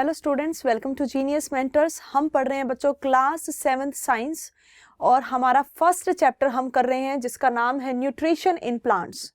Hello students, welcome to Genius Mentors. हम पढ़ रहे हैं बच्चों क्लास 7th साइंस और हमारा फर्स्ट चैप्टर हम कर रहे हैं जिसका नाम है न्यूट्रिशन इन प्लांट्स।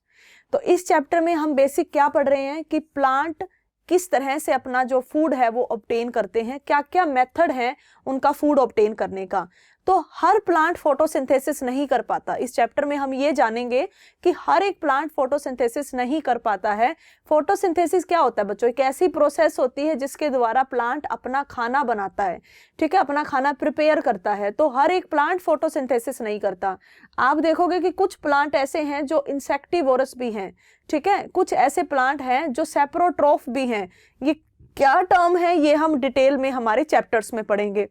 तो इस चैप्टर में हम बेसिक क्या पढ़ रहे हैं कि प्लांट किस तरह से अपना जो फूड है वो ऑब्टेन करते हैं, क्या क्या मेथड है उनका फूड ऑब्टेन करने का। तो हर प्लांट फोटोसिंथेसिस नहीं कर पाता। इस चैप्टर में हम ये जानेंगे कि हर एक प्लांट फोटोसिंथेसिस नहीं कर पाता है। फोटोसिंथेसिस क्या होता है बच्चों? एक ऐसी प्रोसेस होती है जिसके द्वारा प्लांट अपना खाना बनाता है, ठीक है, अपना खाना प्रिपेयर करता है। तो हर एक प्लांट फोटोसिंथेसिस नहीं करता। आप देखोगे कि कुछ प्लांट ऐसे हैं जो इंसेक्टिवोरस भी हैं, ठीक है, कुछ ऐसे प्लांट हैं जो सेप्रोट्रोफ भी हैं। ये क्या टर्म है ये हम डिटेल में हमारे चैप्टर्स में पढ़ेंगे।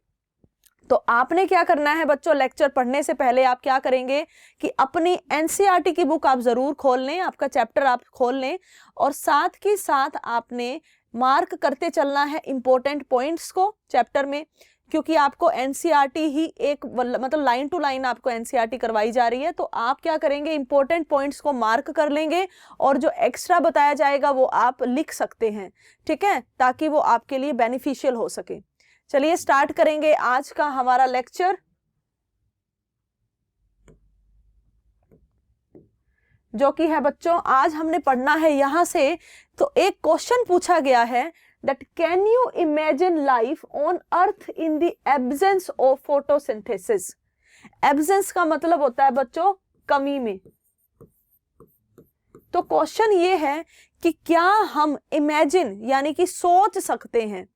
तो आपने क्या करना है बच्चों, लेक्चर पढ़ने से पहले आप क्या करेंगे कि अपनी एनसीईआरटी की बुक आप जरूर खोल लें, आपका चैप्टर आप खोल लें और साथ के साथ आपने मार्क करते चलना है इंपॉर्टेंट पॉइंट्स को चैप्टर में, क्योंकि आपको एनसीईआरटी ही एक मतलब लाइन टू लाइन आपको एनसीईआरटी करवाई जा रही है। तो आप क्या करेंगे, इंपॉर्टेंट पॉइंट्स को मार्क कर लेंगे और जो एक्स्ट्रा बताया जाएगा वो आप लिख सकते हैं, ठीक है, ताकि वो आपके लिए बेनिफिशियल हो सके। चलिए स्टार्ट करेंगे आज का हमारा लेक्चर। जो कि है बच्चों, आज हमने पढ़ना है यहां से। तो एक क्वेश्चन पूछा गया है that can you imagine life on earth in the absence of photosynthesis. Absence का मतलब होता है बच्चों कमी में। तो क्वेश्चन ये है कि क्या हम इमेजिन यानी कि सोच सकते हैं,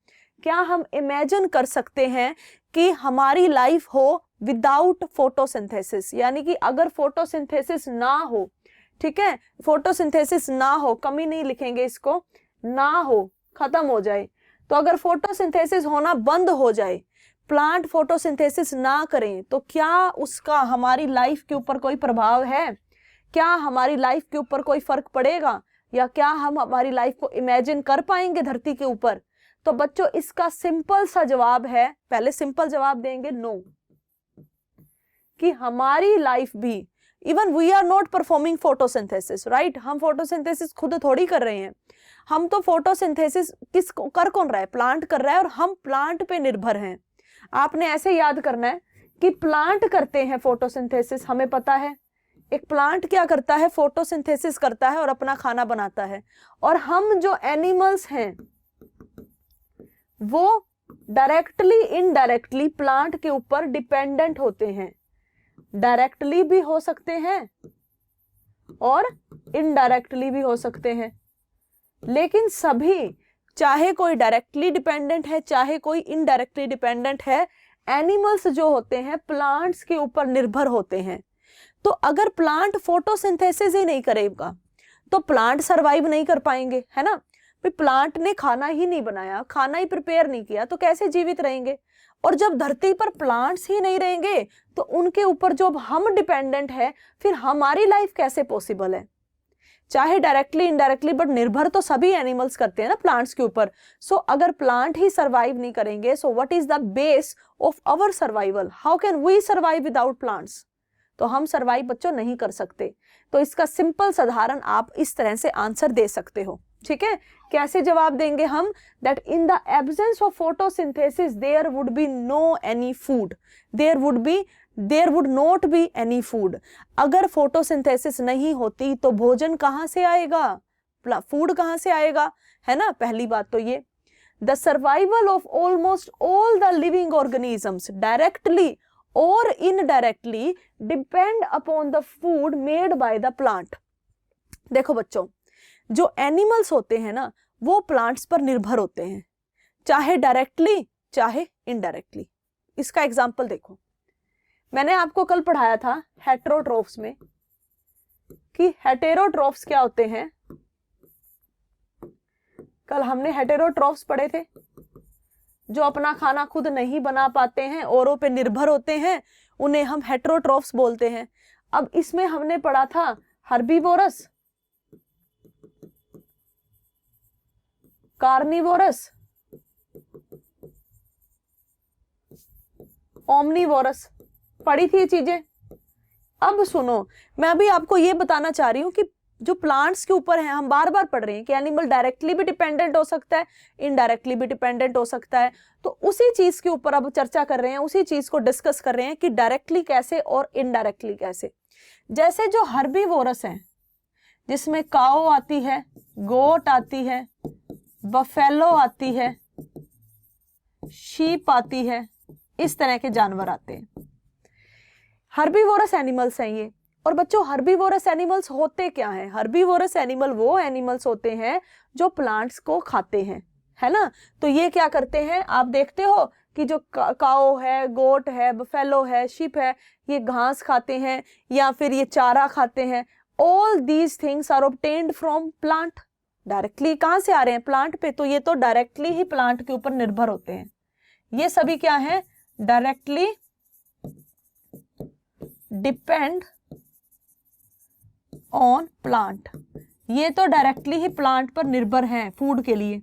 क्या हम इमेजिन कर सकते हैं कि हमारी लाइफ हो विदाउट फोटोसिंथेसिस, यानी कि अगर फोटोसिंथेसिस ना हो, ठीक है, फोटोसिंथेसिस ना हो, कमी नहीं लिखेंगे इसको, ना हो, खत्म हो जाए। तो अगर फोटोसिंथेसिस होना बंद हो जाए, प्लांट फोटोसिंथेसिस ना करें, तो क्या उसका हमारी लाइफ के ऊपर कोई प्रभाव है? क्या हमारी लाइफ के ऊपर कोई फर्क पड़ेगा या क्या हम हमारी लाइफ को इमेजिन कर पाएंगे धरती के ऊपर? तो बच्चों इसका सिंपल सा जवाब है, पहले सिंपल जवाब देंगे नो, कि हमारी लाइफ भी, even we are not performing photosynthesis, right, हम फोटोसिंथेसिस खुद थोड़ी कर रहे हैं। हम तो फोटोसिंथेसिस किस कर कौन रहा है? प्लांट कर रहा है और हम प्लांट पे निर्भर हैं। आपने ऐसे याद करना है कि प्लांट करते हैं फोटोसिंथेसिस, हमें पता है एक प्लांट क्या करता है, फोटोसिंथेसिस करता है और अपना खाना बनाता है। और हम जो एनिमल्स हैं वो डायरेक्टली इनडायरेक्टली प्लांट के ऊपर डिपेंडेंट होते हैं। डायरेक्टली भी हो सकते हैं और इनडायरेक्टली भी हो सकते हैं, लेकिन सभी, चाहे कोई डायरेक्टली डिपेंडेंट है चाहे कोई इनडायरेक्टली डिपेंडेंट है, एनिमल्स जो होते हैं प्लांट्स के ऊपर निर्भर होते हैं। तो अगर प्लांट फोटोसिंथेसिस ही नहीं करेगा तो प्लांट सरवाइव नहीं कर पाएंगे, है ना। प्लांट ने खाना ही नहीं बनाया, खाना ही प्रिपेयर नहीं किया, तो कैसे जीवित रहेंगे? और जब धरती पर प्लांट्स ही नहीं रहेंगे तो उनके ऊपर जो हम डिपेंडेंट है, फिर हमारी लाइफ कैसे पॉसिबल है? चाहे डायरेक्टली इनडायरेक्टली, बट निर्भर तो सभी एनिमल्स करते हैं ना प्लांट्स के ऊपर। सो अगर प्लांट ही सर्वाइव नहीं करेंगे, so what is the base of our survival? How can we survive without plants? तो हम सर्वाइव बच्चों नहीं कर सकते। तो इसका सिंपल साधारण आप इस तरह से आंसर दे सकते हो, ठीक है। कैसे जवाब देंगे हम? That in the absence of photosynthesis there would be no any food, there would not be any food. अगर फोटोसिंथेसिस नहीं होती तो भोजन कहां से आएगा, फूड कहां से आएगा, है ना। पहली बात तो ये, the survival of almost all the living organisms directly और indirectly depend upon the food made by the plant. देखो बच्चों, जो एनिमल्स होते हैं ना वो प्लांट्स पर निर्भर होते हैं, चाहे डायरेक्टली चाहे इनडायरेक्टली। इसका एग्जांपल देखो, मैंने आपको कल पढ़ाया था हेटेरोट्रोफ्स में कि हेटेरोट्रोफ्स क्या होते हैं। कल हमने हेटेरोट्रोफ्स पढ़े थे, जो अपना खाना खुद नहीं बना पाते हैं, औरों पे निर्भर होते हैं, उन्हें हम हेटेरोट्रोफ्स बोलते हैं। अब इसमें हमने पढ़ा था हर्बीवोरस, कार्निवोरस, ओमनीवोरस, पढ़ी थी ये चीजें। अब सुनो, मैं अभी आपको ये बताना चाह रही हूं कि जो प्लांट्स के ऊपर है, हम बार बार पढ़ रहे हैं कि एनिमल डायरेक्टली भी डिपेंडेंट हो सकता है, इनडायरेक्टली भी डिपेंडेंट हो सकता है। तो उसी चीज के ऊपर अब चर्चा कर रहे हैं, उसी चीज को डिस्कस कर रहे हैं कि डायरेक्टली कैसे और इनडायरेक्टली कैसे। जैसे जो हर्बीवोरस है, जिसमें काऊ आती है, गोट आती है, बफेलो आती है, शीप आती है, इस तरह के जानवर आते हैं, हर्बीवोरस एनिमल्स हैं ये। और बच्चों हर्बीवोरस एनिमल्स होते क्या हैं? हर्बीवोरस एनिमल वो एनिमल्स होते हैं जो प्लांट्स को खाते हैं, है ना। तो ये क्या करते हैं, आप देखते हो कि जो काओ है, गोट है, बफेलो है, शीप है, ये घास खाते हैं या फिर ये चारा खाते हैं। All these things are obtained from plant. Directly कहाँ से आ रहे हैं? प्लांट पे। तो ये तो डायरेक्टली ही प्लांट के ऊपर निर्भर होते हैं। ये सभी क्या है? Directly depend on plant. ये तो डायरेक्टली ही प्लांट पर निर्भर हैं फूड के लिए।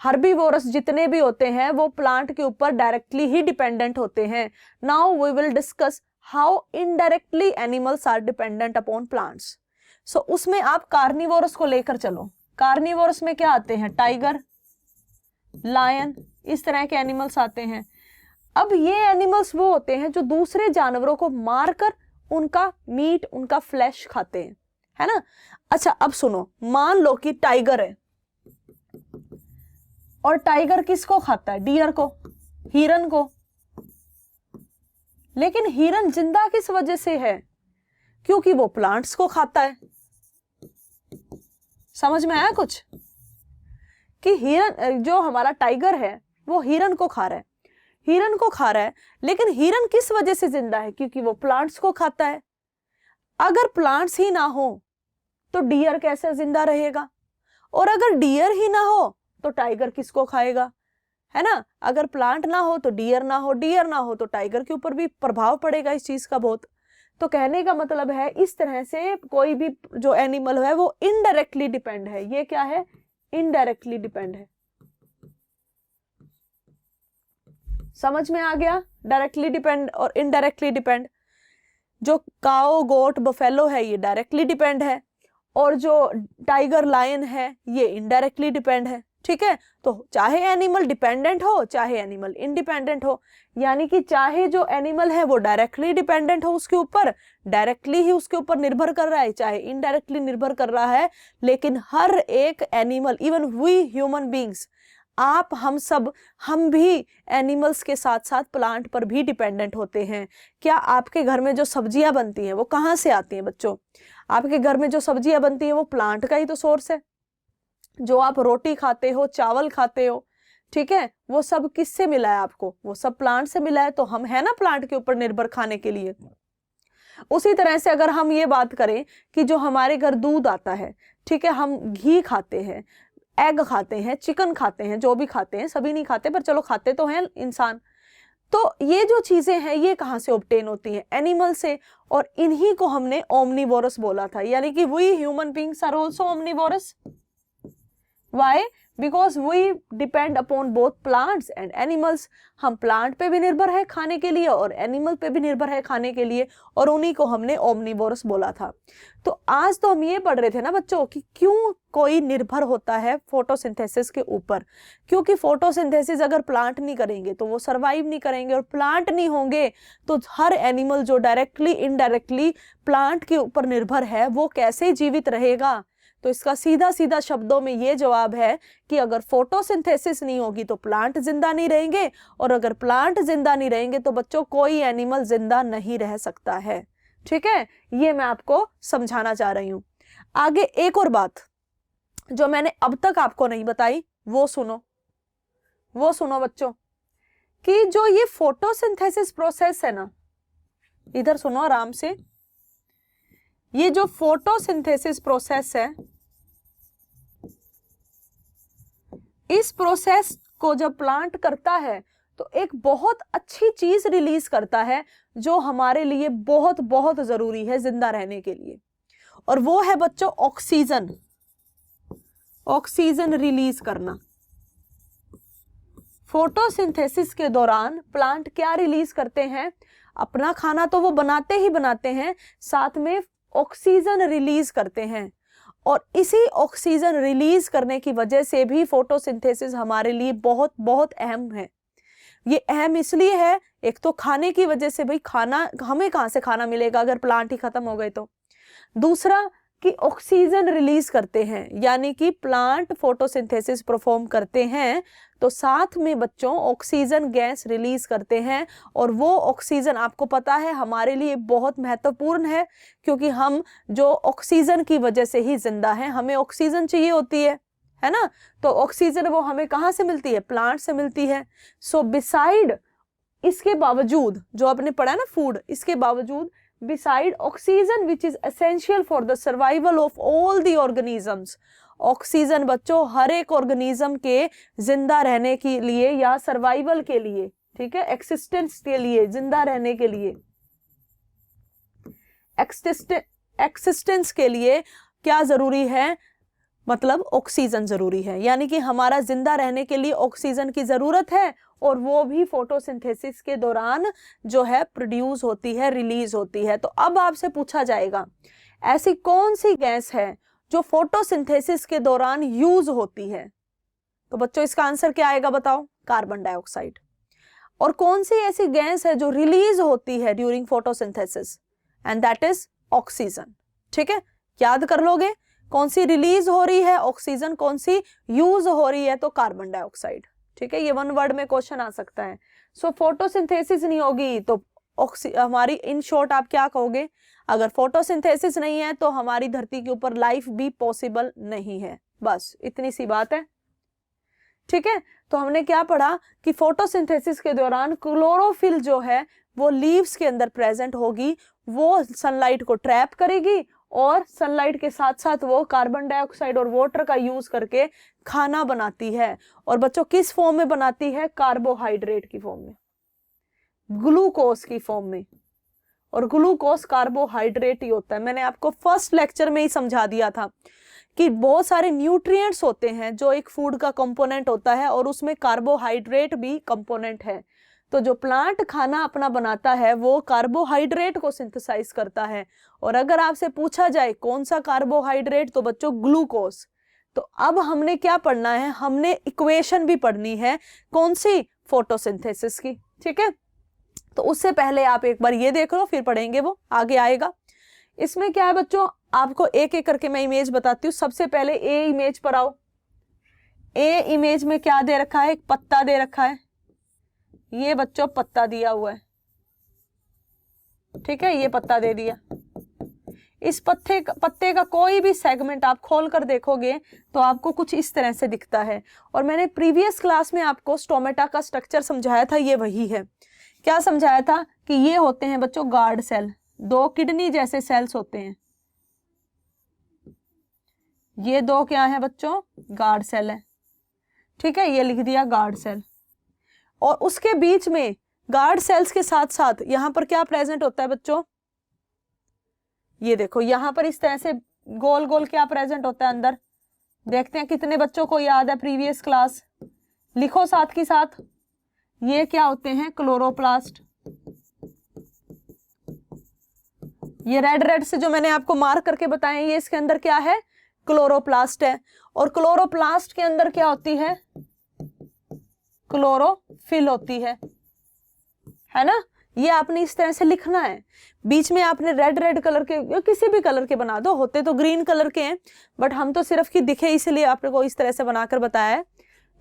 हर्बीवोरस जितने भी होते हैं वो प्लांट के ऊपर डायरेक्टली ही डिपेंडेंट होते हैं। Now we will discuss how indirectly animals are dependent upon plants. So उसमें आप कार्निवोरस को लेकर चलो। कार्निवोरस में क्या आते हैं? टाइगर, लायन, इस तरह के एनिमल्स आते हैं। अब ये एनिमल्स वो होते हैं जो दूसरे जानवरों को मारकर उनका मीट, उनका फ्लैश खाते हैं, है ना। अच्छा अब सुनो, मान लो कि टाइगर है और टाइगर किसको खाता है? डियर को, हिरन को। लेकिन हिरन जिंदा किस वजह से है? क्योंकि वो प्लांट्स को खाता है। समझ में आया कुछ? कि हिरन, जो हमारा टाइगर है वो हिरन को खा रहा है, हिरन को खा रहा है। लेकिन हिरन किस वजह से जिंदा है? क्योंकि वो प्लांट्स को खाता है। अगर प्लांट्स ही ना हो तो डियर कैसे जिंदा रहेगा? और अगर डियर ही ना हो तो टाइगर किसको खाएगा, है ना। अगर प्लांट ना हो तो डियर ना हो, डियर ना हो तो टाइगर के ऊपर भी प्रभाव पड़ेगा इस चीज का बहुत। तो कहने का मतलब है इस तरह से कोई भी जो एनिमल है वो इनडायरेक्टली डिपेंड है। ये क्या है? इनडायरेक्टली डिपेंड है। समझ में आ गया? डायरेक्टली डिपेंड और इनडायरेक्टली डिपेंड। जो काओ, गोट, बफेलो है ये डायरेक्टली डिपेंड है, और जो टाइगर, लायन है ये इनडायरेक्टली डिपेंड है। ठीक है। तो चाहे एनिमल डिपेंडेंट हो चाहे एनिमल इंडिपेंडेंट हो, यानी कि चाहे जो एनिमल है वो डायरेक्टली डिपेंडेंट हो उसके ऊपर, डायरेक्टली ही उसके ऊपर निर्भर कर रहा है, चाहे इनडायरेक्टली निर्भर कर रहा है, लेकिन हर एक animal, even we human beings, आप, हम सब, हम भी एनिमल्स के साथ साथ प्लांट पर भी डिपेंडेंट होते हैं। क्या आपके घर में जो सब्जियां बनती हैं वो कहाँ से आती हैं बच्चों? आपके घर में जो सब्जियां बनती हैं वो प्लांट का ही तो सोर्स है। जो आप रोटी खाते हो, चावल खाते हो, ठीक है, वो सब किससे मिला है आपको? वो सब प्लांट से मिला है। तो हम है ना प्लांट के ऊपर निर्भर खाने के लिए। उसी तरह से अगर हम ये बात करें कि जो हमारे घर दूध आता है, ठीक है, हम घी खाते हैं, एग खाते हैं, चिकन खाते हैं, जो भी खाते हैं, सभी नहीं खाते पर चलो खाते तो हैं इंसान। तो ये जो चीजें हैं ये कहाँ से ऑब्टेन होती हैं? एनिमल से। और इन्हीं को हमने ओमनीवोरस बोला था, यानी कि we human beings are also omnivorous. Why? Because we depend upon both plants and animals. हम प्लांट पे भी निर्भर है खाने के लिए और एनिमल पे भी निर्भर है खाने के लिए, और उन्हीं को हमने ओमनीवोरस बोला था। तो आज तो हम ये पढ़ रहे थे ना बच्चों कि क्यों कोई निर्भर होता है फोटोसिंथेसिस के ऊपर। क्योंकि फोटोसिंथेसिस अगर प्लांट नहीं करेंगे तो वो सरवाइव नहीं करेंगे, और प्लांट नहीं होंगे तो हर एनिमल जो डायरेक्टली इनडायरेक्टली प्लांट के ऊपर निर्भर है वो कैसे जीवित रहेगा। तो इसका सीधा सीधा शब्दों में ये जवाब है कि अगर फोटोसिंथेसिस नहीं होगी तो प्लांट जिंदा नहीं रहेंगे, और अगर प्लांट जिंदा नहीं रहेंगे तो बच्चों कोई एनिमल जिंदा नहीं रह सकता है। ठीक है, ये मैं आपको समझाना चाह रही हूं। आगे एक और बात जो मैंने अब तक आपको नहीं बताई वो सुनो, वो सुनो बच्चों, कि जो ये फोटोसिंथेसिस प्रोसेस है ना, इधर सुनो आराम से, ये जो फोटोसिंथेसिस प्रोसेस है, इस प्रोसेस को जब प्लांट करता है तो एक बहुत अच्छी चीज रिलीज करता है जो हमारे लिए बहुत बहुत जरूरी है जिंदा रहने के लिए, और वो है बच्चों ऑक्सीजन। ऑक्सीजन रिलीज करना। फोटोसिंथेसिस के दौरान प्लांट क्या रिलीज करते हैं? अपना खाना तो वो बनाते ही बनाते हैं, साथ में ऑक्सीजन रिलीज करते हैं। और इसी ऑक्सीजन रिलीज करने की वजह से भी फोटोसिंथेसिस हमारे लिए बहुत बहुत अहम है। ये अहम इसलिए है, एक तो खाने की वजह से, भाई खाना हमें कहाँ से खाना मिलेगा अगर प्लांट ही खत्म हो गए तो। दूसरा कि ऑक्सीजन रिलीज करते हैं, यानी कि प्लांट फोटोसिंथेसिस परफॉर्म करते हैं तो साथ में बच्चों ऑक्सीजन गैस रिलीज करते हैं, और वो ऑक्सीजन आपको पता है हमारे लिए बहुत महत्वपूर्ण है, क्योंकि हम जो ऑक्सीजन की वजह से ही जिंदा हैं, हमें ऑक्सीजन चाहिए होती है ना। तो ऑक्सीजन वो हमें कहाँ से मिलती है? प्लांट से मिलती है। सो बिसाइड, इसके बावजूद जो आपने पढ़ा ना फूड, इसके बावजूद beside oxygen which is essential for the survival of all the organisms, oxygen बच्चों हर एक ऑर्गेनिज्म के जिंदा रहने के लिए या सर्वाइवल के लिए, ठीक है, एक्सिस्टेंस के लिए, जिंदा रहने के लिए, एक्सिस्टेंस के लिए क्या जरूरी है? मतलब ऑक्सीजन जरूरी है, यानी कि हमारा जिंदा रहने के लिए ऑक्सीजन की जरूरत है, और वो भी फोटोसिंथेसिस के दौरान जो है प्रोड्यूस होती है, रिलीज होती है। तो अब आपसे पूछा जाएगा ऐसी कौन सी गैस है जो फोटोसिंथेसिस के दौरान यूज होती है? तो बच्चों इसका आंसर क्या आएगा बताओ? Carbon dioxide. और कौन सी ऐसी गैस है जो रिलीज होती है during photosynthesis? And that is oxygen. ठीक है, याद कर लोगे, कौन सी रिलीज हो रही है? ऑक्सीजन। कौन सी यूज हो रही है? तो कार्बन डाइऑक्साइड। ठीक है, ये वन वर्ड में क्वेश्चन आ सकता है। सो फोटोसिंथेसिस नहीं होगी तो हमारी, इन शॉर्ट आप क्या कहोगे? अगर फोटोसिंथेसिस नहीं है तो हमारी धरती के ऊपर लाइफ भी पॉसिबल नहीं है। बस इतनी सी बात है। ठीक है, तो हमने क्या पढ़ा कि फोटोसिंथेसिस के दौरान क्लोरोफिल जो है वो लीव्स के अंदर प्रेजेंट होगी, वो सनलाइट को ट्रैप करेगी, और सनलाइट के साथ साथ वो कार्बन डाइऑक्साइड और वाटर का यूज करके खाना बनाती है। और बच्चों किस फॉर्म में बनाती है? कार्बोहाइड्रेट की फॉर्म में, ग्लूकोज की फॉर्म में। और ग्लूकोज कार्बोहाइड्रेट ही होता है। मैंने आपको फर्स्ट लेक्चर में ही समझा दिया था कि बहुत सारे न्यूट्रिएंट्स होते हैं जो एक फूड का कंपोनेंट होता है, और उसमें कार्बोहाइड्रेट भी कंपोनेंट है। तो जो प्लांट खाना अपना बनाता है वो कार्बोहाइड्रेट को सिंथेसाइज करता है। और अगर आपसे पूछा जाए कौन सा कार्बोहाइड्रेट, तो बच्चों ग्लूकोज। तो अब हमने क्या पढ़ना है? हमने इक्वेशन भी पढ़नी है। कौन सी? फोटोसिंथेसिस की। ठीक है, तो उससे पहले आप एक बार ये देख लो, फिर पढ़ेंगे, वो आगे आएगा। इसमें क्या है बच्चों, आपको एक एक करके मैं इमेज बताती हूँ। सबसे पहले ए इमेज पर आओ। ए इमेज में क्या दे रखा है? एक पत्ता दे रखा है। ये बच्चों पत्ता दिया हुआ है। ठीक है, ये पत्ता दे दिया। इस पत्ते का कोई भी सेगमेंट आप खोल कर देखोगे तो आपको कुछ इस तरह से दिखता है। और मैंने प्रीवियस क्लास में आपको स्टोमेटा का स्ट्रक्चर समझाया था, ये वही है। क्या समझाया था? कि ये होते हैं बच्चों गार्ड सेल, दो किडनी जैसे सेल्स होते हैं। ये दो क्या है बच्चों? गार्ड सेल है। ठीक है, ये लिख दिया गार्ड सेल। और उसके बीच में गार्ड सेल्स के साथ साथ यहां पर क्या प्रेजेंट होता है बच्चों? ये देखो, यहां पर इस तरह से गोल गोल क्या प्रेजेंट होता है अंदर? देखते हैं कितने बच्चों को याद है प्रीवियस क्लास। लिखो साथ की साथ। ये क्या होते हैं? क्लोरोप्लास्ट। ये रेड रेड से जो मैंने आपको मार्क करके बताया, ये इसके अंदर क्या है? क्लोरोप्लास्ट है। और क्लोरोप्लास्ट के अंदर क्या होती है? क्लोरोफिल होती है ना। ये आपने इस तरह से लिखना है। बीच में आपने रेड रेड कलर के या किसी भी कलर के बना दो, होते तो ग्रीन कलर के हैं, बट हम तो सिर्फ कि दिखे इसलिए आपको इस तरह से बनाकर बताया है।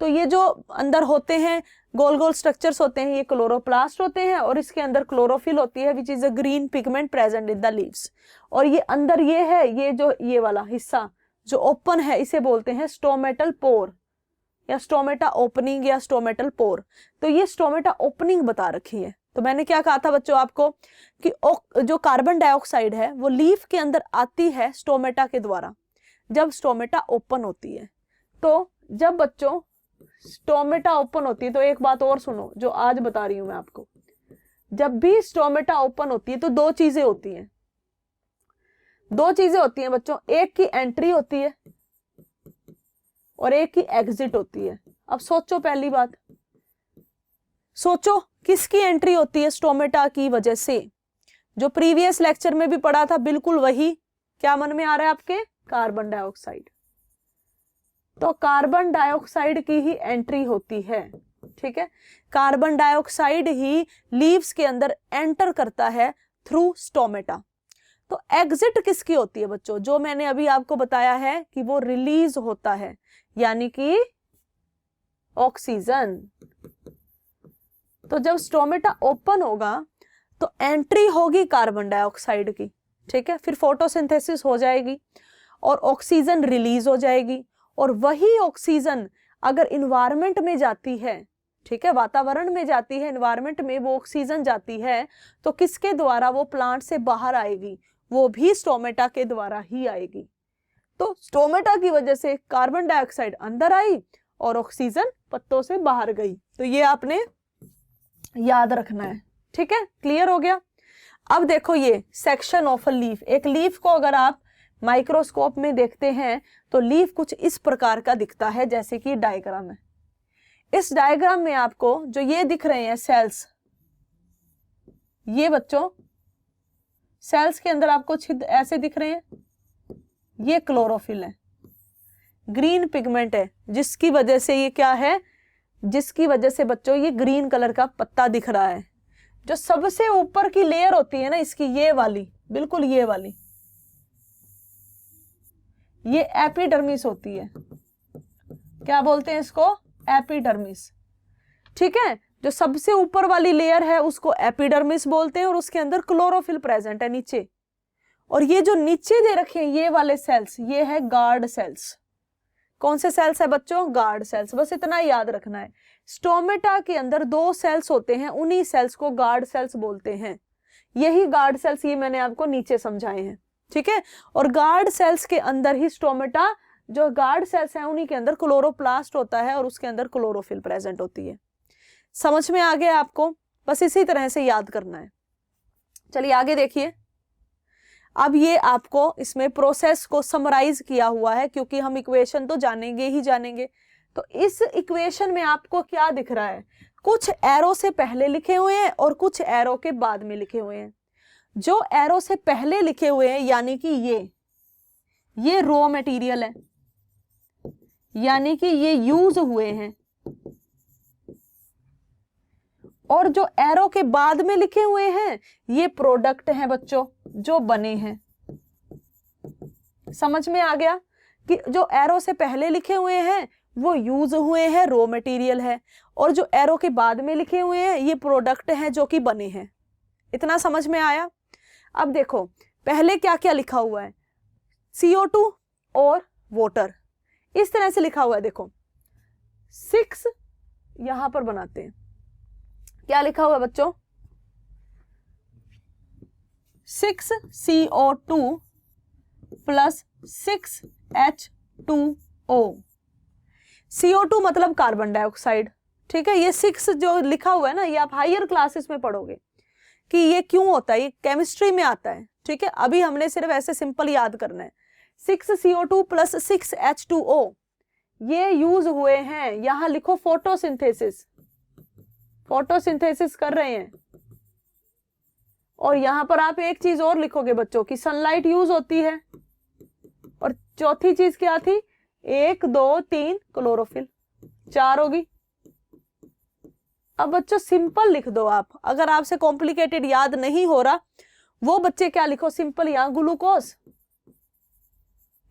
तो ये जो अंदर होते हैं गोल गोल स्ट्रक्चर्स होते हैं, ये क्लोरोप्लास्ट होते हैं, और इसके अंदर क्लोरोफिल होती है which is a green pigment present in the leaves. और ये अंदर ये है, ये जो ये वाला हिस्सा जो ओपन है, इसे बोलते हैं स्टोमेटल पोर या स्टोमेटा ओपनिंग या स्टोमेटल पोर। तो ये स्टोमेटा ओपनिंग बता रखी है। तो मैंने क्या कहा था बच्चों आपको कि जो कार्बन डाइऑक्साइड है वो लीफ के अंदर आती है स्टोमेटा के द्वारा, जब स्टोमेटा ओपन होती है। तो जब बच्चों स्टोमेटा ओपन होती है, तो एक बात और सुनो जो आज बता रही हूं मैं आपको। जब भी स्टोमेटा ओपन होती है तो दो चीजें होती हैं। दो चीजें होती हैं बच्चों, एक की एंट्री होती है और एक की एग्जिट होती है। अब सोचो, पहली बात सोचो किसकी एंट्री होती है? स्टोमेटा की वजह से। जो प्रीवियस लेक्चर में भी पढ़ा था बिल्कुल वही। क्या मन में आ रहा है आपके? Carbon dioxide. तो कार्बन डाइऑक्साइड की ही एंट्री होती है, ठीक है। कार्बन डाइऑक्साइड ही लीव्स के अंदर एंटर करता है थ्रू स्टोमेटा। तो एग्जिट किसकी होती है बच्चों? जो मैंने अभी आपको बताया है कि वो रिलीज होता है, यानी कि ऑक्सीजन। तो जब स्टोमेटा ओपन होगा तो एंट्री होगी कार्बन डाइऑक्साइड की, ठीक है। फिर फोटोसिंथेसिस हो जाएगी और ऑक्सीजन रिलीज हो जाएगी, और वही ऑक्सीजन अगर इन्वायरमेंट में जाती है, ठीक है, वातावरण में जाती है, इन्वायरमेंट में वो ऑक्सीजन जाती है, तो किसके द्वारा वो प्लांट से बाहर आएगी? वो भी स्टोमेटा के द्वारा ही आएगी। तो स्टोमेटा की वजह से कार्बन डाइऑक्साइड अंदर आई और ऑक्सीजन पत्तों से बाहर गई। तो ये आपने याद रखना है, ठीक है। क्लियर हो गया? अब देखो ये सेक्शन ऑफ अ लीफ। एक लीफ को अगर आप माइक्रोस्कोप में देखते हैं तो लीफ कुछ इस प्रकार का दिखता है, जैसे कि डायग्राम है। इस डायग्राम में आपको जो ये दिख रहे हैं सेल्स, ये बच्चों सेल्स के अंदर आपको छिद्र ऐसे दिख रहे हैं, ये क्लोरोफिल है, ग्रीन पिगमेंट है, जिसकी वजह से ये क्या है, जिसकी वजह से बच्चों ये ग्रीन कलर का पत्ता दिख रहा है। जो सबसे ऊपर की लेयर होती है ना इसकी, ये वाली, बिल्कुल ये वाली, ये एपिडर्मिस होती है। क्या बोलते हैं इसको? एपिडर्मिस, ठीक है। जो सबसे ऊपर वाली लेयर है उसको एपिडर्मिस बोलते हैं, और उसके अंदर क्लोरोफिल प्रेजेंट है नीचे। और ये जो नीचे दे रखे हैं ये वाले सेल्स, ये है गार्ड सेल्स। कौन से सेल्स है बच्चों? Guard cells. बस इतना ही याद रखना है। स्टोमेटा के अंदर 2 सेल्स होते हैं, उन्हीं सेल्स को गार्ड सेल्स बोलते हैं। यही गार्ड सेल्स ये मैंने आपको नीचे समझाए हैं, ठीक है। और गार्ड सेल्स के अंदर ही स्टोमेटा, जो गार्ड सेल्स हैं उन्हीं के अंदर क्लोरोप्लास्ट होता है और उसके अंदर क्लोरोफिल प्रेजेंट होती है। समझ में आ गया आपको? बस इसी तरह से याद करना है। चलिए आगे देखिए। अब ये आपको इसमें प्रोसेस को समराइज किया हुआ है, क्योंकि हम इक्वेशन तो जानेंगे ही जानेंगे। तो इस इक्वेशन में आपको क्या दिख रहा है? कुछ एरो से पहले लिखे हुए हैं और कुछ एरो के बाद में लिखे हुए हैं। जो एरो से पहले लिखे हुए हैं यानी कि ये रॉ मटेरियल है, यानी कि ये यूज हुए हैं। और जो एरो के बाद में लिखे हुए हैं ये प्रोडक्ट हैं बच्चों, जो बने हैं। समझ में आ गया कि जो एरो से पहले लिखे हुए हैं वो यूज हुए हैं, रॉ मटेरियल है, और जो एरो के बाद में लिखे हुए हैं ये प्रोडक्ट हैं जो कि बने हैं। इतना समझ में आया? अब देखो पहले क्या क्या लिखा हुआ है, CO2 और वाटर, इस तरह से लिखा हुआ है। देखो 6 यहां पर बनाते हैं, क्या लिखा हुआ है बच्चों? 6 CO2 प्लस 6 H2O। CO2 मतलब कार्बन डाइऑक्साइड, ठीक है। ये 6 जो लिखा हुआ है ना, ये आप हायर क्लासेस में पढ़ोगे कि ये क्यों होता है, ये केमिस्ट्री में आता है, ठीक है। अभी हमने सिर्फ ऐसे सिंपल याद करना है। 6 CO2 प्लस 6 H2O ये यूज हुए हैं। यहां लिखो फोटोसिंथेसिस, फोटोसिंथेसिस कर रहे हैं। और यहां पर आप एक चीज और लिखोगे बच्चों की सनलाइट यूज होती है। और चौथी चीज क्या थी? 1 2 3 क्लोरोफिल, 4 होगी। अब बच्चों सिंपल लिख दो आप, अगर आपसे कॉम्प्लिकेटेड याद नहीं हो रहा वो बच्चे क्या लिखो सिंपल, यहां ग्लूकोज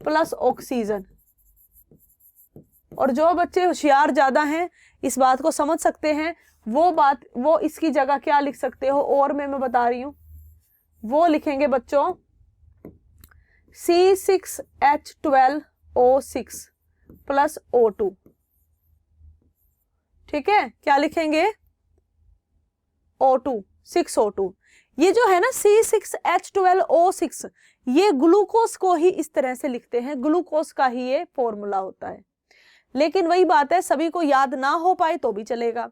प्लस ऑक्सीजन। और जो बच्चे होशियार ज्यादा हैं इस बात को समझ सकते हैं, वो इसकी जगह क्या लिख सकते हो, और मैं बता रही हूं, वो लिखेंगे बच्चों C6H12O6 प्लस O2, ठीक है। क्या लिखेंगे? O2, 6O2। ये जो है ना C6H12O6, ये ग्लूकोज को ही इस तरह से लिखते हैं, ग्लूकोज का ही ये फॉर्मूला होता है। लेकिन वही बात है, सभी को याद ना हो पाए तो भी चलेगा।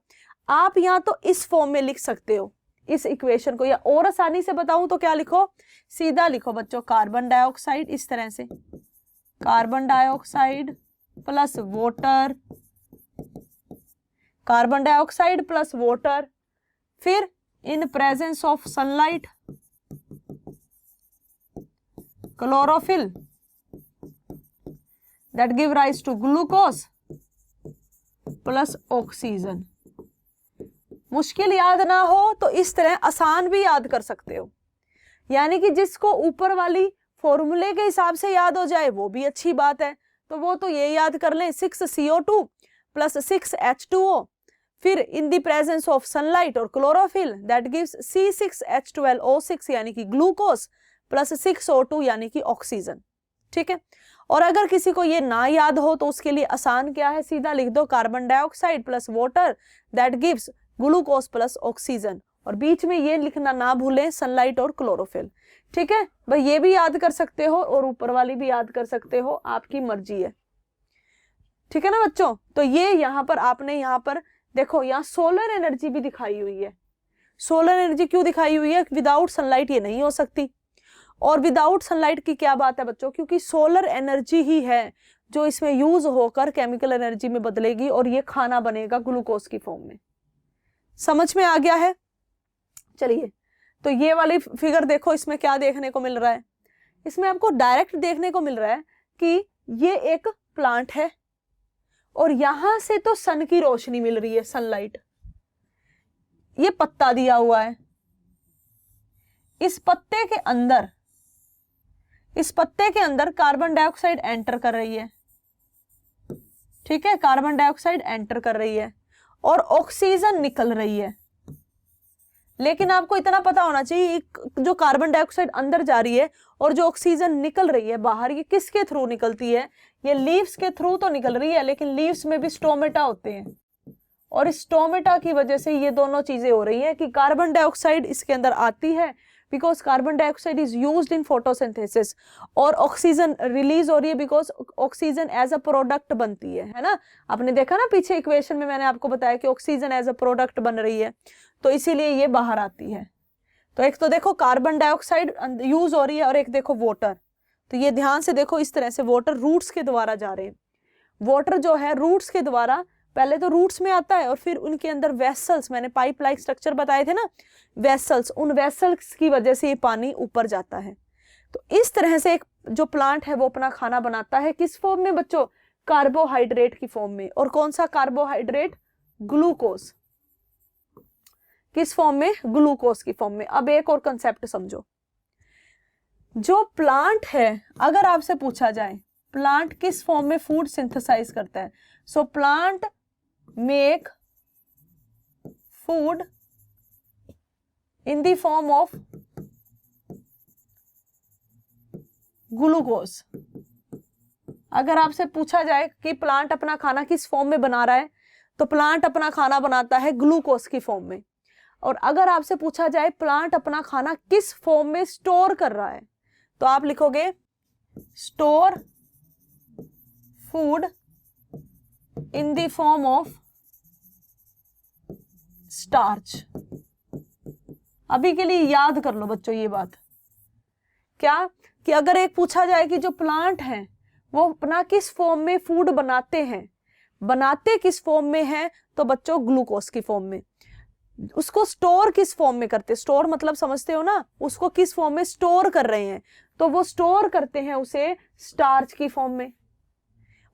आप यहां तो इस फॉर्म में लिख सकते हो इस इक्वेशन को, या और आसानी से बताऊं तो क्या लिखो, सीधा लिखो बच्चों कार्बन डाइऑक्साइड, इस तरह से carbon dioxide plus water, carbon dioxide plus water, फिर in presence of sunlight chlorophyll that give rise to glucose plus oxygen. मुश्किल याद ना हो तो इस तरह आसान भी याद कर सकते हो, यानी कि जिसको ऊपर वाली फॉर्मूले के हिसाब से याद हो जाए वो भी अच्छी बात है, तो वो तो ये याद कर लें 6CO2 प्लस 6H2O, फिर in the presence of sunlight और क्लोरोफिल दैट गिव्स C6H12O6 यानी कि ग्लूकोज प्लस 6O2 यानी कि ऑक्सीजन। ठीक है, और अगर किसी को ये ना याद हो तो उसके लिए आसान क्या है, सीधा लिख दो carbon dioxide plus water that gives glucose plus oxygen, और बीच में ये लिखना ना भूलें सनलाइट और क्लोरोफिल। ठीक है भाई, ये भी याद कर सकते हो और ऊपर वाली भी याद कर सकते हो, आपकी मर्जी है। ठीक है ना बच्चों, तो ये यहाँ पर आपने यहाँ पर देखो, यहाँ सोलर एनर्जी भी दिखाई हुई है। सोलर एनर्जी क्यों दिखाई हुई है, विदाउट सनलाइट ये नहीं हो सकती। और विदाउट सनलाइट की क्या बात है बच्चों, क्योंकि सोलर एनर्जी ही है जो इसमें यूज होकर केमिकल एनर्जी में बदलेगी और ये खाना बनेगा ग्लूकोज की फॉर्म में। समझ में आ गया है? चलिए, तो ये वाली फिगर देखो, इसमें क्या देखने को मिल रहा है, इसमें आपको डायरेक्ट देखने को मिल रहा है कि ये एक प्लांट है और यहां से तो सन की रोशनी मिल रही है, सनलाइट। ये पत्ता दिया हुआ है, इस पत्ते के अंदर कार्बन डाइऑक्साइड एंटर कर रही है। ठीक है, कार्बन डाइऑक्साइड एंटर कर रही है और ऑक्सीजन निकल रही है। लेकिन आपको इतना पता होना चाहिए, जो कार्बन डाइऑक्साइड अंदर जा रही है और जो ऑक्सीजन निकल रही है बाहर, ये किसके थ्रू निकलती है, ये लीव्स के थ्रू तो निकल रही है, लेकिन लीव्स में भी स्टोमेटा होते हैं और इस स्टोमेटा की वजह से ये दोनों चीजें हो रही हैं कि कार्बन डाइऑक्साइड इसके अंदर आती है because carbon dioxide is used in photosynthesis, और ऑक्सीजन रिलीज हो रही है because oxygen as a product बनती है ना। आपने देखा ना पीछे इक्वेशन में मैंने आपको बताया कि ऑक्सीजन एज अ प्रोडक्ट बन रही है, तो इसीलिए ये बाहर आती है। तो एक तो देखो कार्बन डाइऑक्साइड यूज हो रही है और एक देखो वाटर, तो ये ध्यान से देखो, इस तरह से वाटर रूट्स के द्वारा जा रहे हैं। वाटर जो है रूट्स के द्वारा, पहले तो रूट्स में आता है और फिर उनके अंदर वेसल्स, मैंने पाइप लाइक स्ट्रक्चर बताए थे ना, वेसल्स, उन वेसल्स की वजह से ये पानी ऊपर जाता है। तो इस तरह से एक जो प्लांट है वो अपना खाना बनाता है, किस फॉर्म में बच्चों, कार्बोहाइड्रेट की फॉर्म में। और कौन सा कार्बोहाइड्रेट, ग्लूकोज। किस फॉर्म में, ग्लूकोज की फॉर्म में। अब एक और कंसेप्ट समझो, जो प्लांट है, अगर आपसे पूछा जाए प्लांट किस फॉर्म में फूड सिंथेसाइज करता है, so plant make food in the form of glucose. अगर आपसे पूछा जाए कि प्लांट अपना खाना किस फॉर्म में बना रहा है, तो प्लांट अपना खाना बनाता है ग्लूकोज की फॉर्म में। और अगर आपसे पूछा जाए प्लांट अपना खाना किस फॉर्म में स्टोर कर रहा है, तो आप लिखोगे store food in the form of starch. अभी के लिए याद कर लो बच्चों ये बात, क्या कि अगर एक पूछा जाए कि जो प्लांट है वो अपना किस फॉर्म में फूड बनाते हैं, बनाते किस फॉर्म में है, तो बच्चों ग्लूकोज की फॉर्म में। उसको स्टोर किस फॉर्म में करते, स्टोर मतलब समझते हो ना, उसको किस फॉर्म में स्टोर कर रहे हैं, तो वो स्टोर करते हैं उसे स्टार्च की फॉर्म में।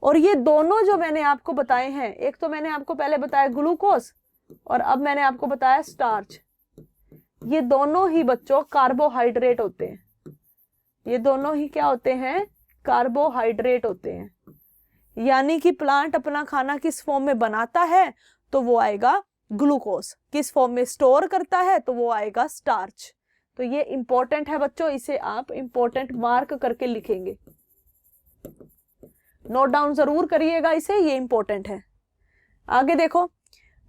और ये दोनों जो मैंने आपको बताए हैं, एक तो मैंने आपको पहले बताया ग्लूकोज और अब मैंने आपको बताया स्टार्च, ये दोनों ही बच्चों कार्बोहाइड्रेट होते हैं। ये दोनों ही क्या होते हैं, कार्बोहाइड्रेट होते हैं। यानी कि प्लांट अपना खाना किस फॉर्म में बनाता है, तो वो आएगा ग्लूकोज, किस फॉर्म में स्टोर करता है, तो वो आएगा स्टार्च। तो ये इंपॉर्टेंट है बच्चों, इसे आप इंपॉर्टेंट मार्क करके लिखेंगे, नोट डाउन जरूर करिएगा इसे, ये इंपॉर्टेंट है। आगे देखो,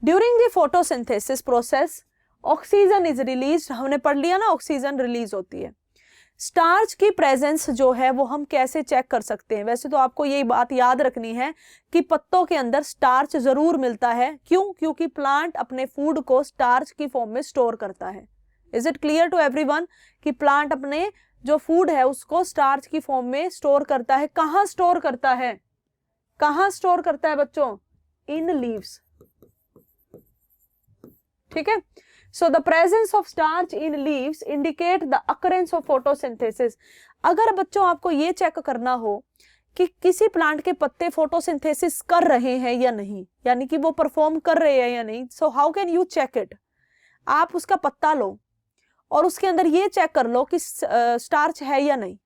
during the photosynthesis process oxygen is release, हमने पढ़ लिया ना, ऑक्सीजन रिलीज होती है। स्टार्च की प्रेजेंस जो है वो हम कैसे चेक कर सकते हैं, वैसे तो आपको यही बात याद रखनी है कि पत्तों के अंदर स्टार्च जरूर मिलता है। क्यों, क्योंकि प्लांट अपने फूड को स्टार्च की फॉर्म में स्टोर करता है। Is it clear to everyone कि प्लांट अपने जो फूड है उसको स्टार्च की फॉर्म में स्टोर करता है। कहां स्टोर करता है, कहां स्टोर करता है बच्चों, इन लीव्स। ठीक है, so the presence of starch in leaves indicate the occurrence of photosynthesis। अगर बच्चों आपको ये चेक करना हो कि किसी प्लांट के पत्ते फोटोसिंथेसिस कर रहे हैं या नहीं, यानी कि वो परफॉर्म कर रहे हैं या नहीं। So how can you check it? आप उसका पत्ता लो और उसके अंदर ये चेक कर लो कि स्टार्च है या नहीं।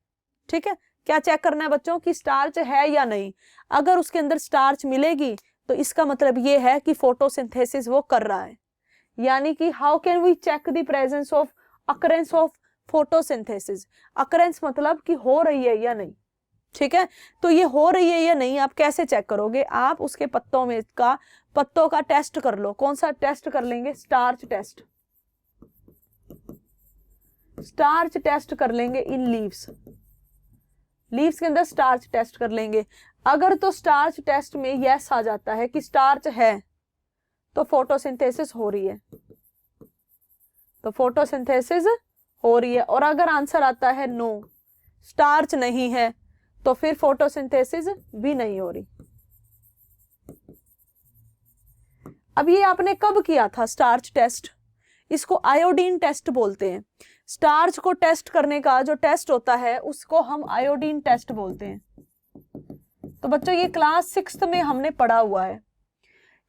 ठीक है, क्या चेक करना है बच्चों? कि स्टार्च है या नहीं। अगर उसके अंदर स्टार्च मिलेगी तो इसका मतलब ये है कि फोटोसिंथेसिस वो कर रहा है। यानी कि how can we check the presence of occurrence of photosynthesis? Occurrence मतलब कि हो रही है या नहीं। ठीक है, तो ये हो रही है या नहीं आप कैसे चेक करोगे? आप उसके पत्तों का टेस्ट कर लो। कौन सा टेस्ट कर लेंगे? Starch test. स्टार्च टेस्ट कर लेंगे इन लीव्स। लीव्स के अंदर स्टार्च टेस्ट कर लेंगे। अगर तो स्टार्च टेस्ट में यस आ जाता है कि स्टार्च है तो फोटोसिंथेसिस हो रही है, तो फोटोसिंथेसिस हो रही है। और अगर आंसर आता है नो, स्टार्च नहीं है, तो फिर फोटोसिंथेसिस भी नहीं हो रही। अब ये आपने कब किया था स्टार्च टेस्ट? इसको आयोडीन टेस्ट बोलते हैं। स्टार्च को टेस्ट करने का जो टेस्ट होता है उसको हम आयोडीन टेस्ट बोलते हैं। तो बच्चों ये क्लास 6th में हमने पढ़ा हुआ है।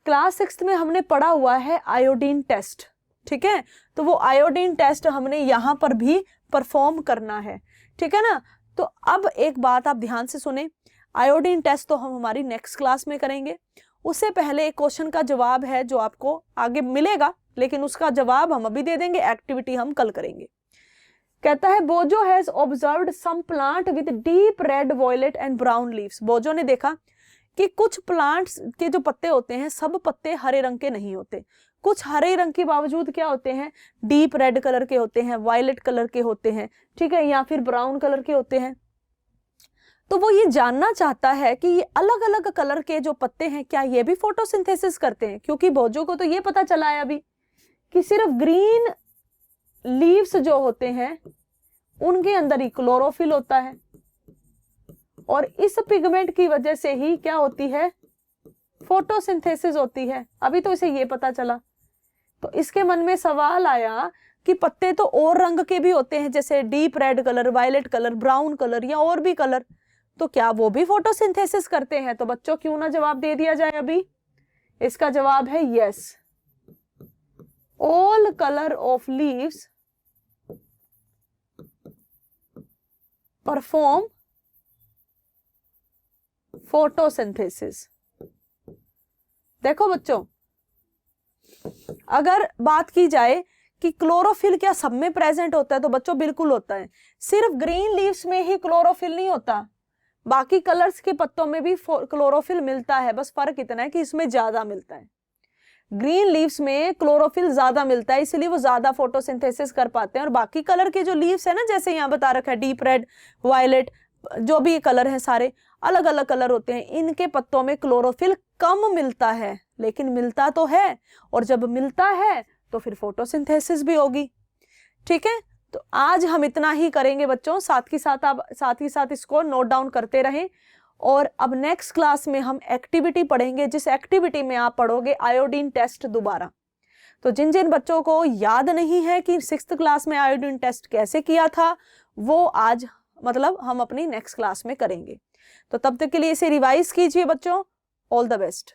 क्लास 6th में हमने पढ़ा हुआ है आयोडीन टेस्ट। ठीक है, तो वो आयोडीन टेस्ट हमने यहां पर भी परफॉर्म करना है। ठीक है ना? तो अब एक बात आप ध्यान से सुने, आयोडीन टेस्ट तो हम हमारी नेक्स्ट क्लास में करेंगे। उससे पहले एक क्वेश्चन का जवाब है जो आपको आगे मिलेगा, लेकिन उसका जवाब हम अभी दे देंगे, एक्टिविटी हम कल करेंगे। कहता है Boojho has observed some plant with deep red, violet and brown leaves. Boojho ने देखा कि कुछ प्लांट्स के जो पत्ते होते हैं सब पत्ते हरे रंग के नहीं होते। कुछ हरे रंग के बावजूद क्या होते हैं? डीप रेड कलर के होते हैं, वायलेट कलर के होते हैं, ठीक है, या फिर ब्राउन कलर के होते हैं। तो वो ये जानना चाहता है कि ये अलग अलग कलर के जो पत्ते हैं क्या ये भी फोटोसिंथेसिस करते हैं? क्योंकि बोजो को तो ये पता चला है अभी कि सिर्फ ग्रीन लीव्स जो होते हैं उनके अंदर ही क्लोरोफिल होता है, और इस पिगमेंट की वजह से ही क्या होती है? फोटोसिंथेसिस होती है। अभी तो इसे ये पता चला। तो इसके मन में सवाल आया कि पत्ते तो और रंग के भी होते हैं, जैसे deep red colour, violet colour, brown colour या और भी कलर, तो क्या वो भी फोटोसिंथेसिस करते हैं? तो बच्चों क्यों ना जवाब दे दिया जाए अभी। इसका जवाब है yes, all colour of leaves perform photosynthesis. देखो बच्चों, अगर बात की जाए कि क्लोरोफिल क्या सब में प्रेजेंट होता है, तो बच्चों बिल्कुल होता है। सिर्फ ग्रीन लीव्स में ही क्लोरोफिल नहीं होता, बाकी कलर्स के पत्तों में भी क्लोरोफिल मिलता है। बस फर्क इतना है कि इसमें ज्यादा मिलता है। ग्रीन लीव्स में क्लोरोफिल ज्यादा मिलता है, इसलिए वो ज्यादा फोटोसिंथेसिस कर पाते हैं। और बाकी कलर के जो लीव्स है ना, जैसे यहाँ बता रखा है डीप रेड, वायलेट, जो भी कलर हैं सारे अलग अलग कलर होते हैं, इनके पत्तों में क्लोरोफिल कम मिलता है, लेकिन मिलता तो है। और जब मिलता है तो फिर फोटोसिंथेसिस भी होगी। ठीक है, तो आज हम इतना ही करेंगे बच्चों। साथ ही साथ इसको नोट डाउन करते रहें। और अब नेक्स्ट क्लास में हम एक्टिविटी पढ़ेंगे, जिस एक्टिविटी में आप पढ़ोगे आयोडीन टेस्ट दोबारा। तो जिन जिन बच्चों को याद नहीं है कि 6th क्लास में आयोडीन टेस्ट कैसे किया था, वो आज हम अपनी नेक्स्ट क्लास में करेंगे। तो तब तक के लिए इसे रिवाइज कीजिए बच्चों। All the best.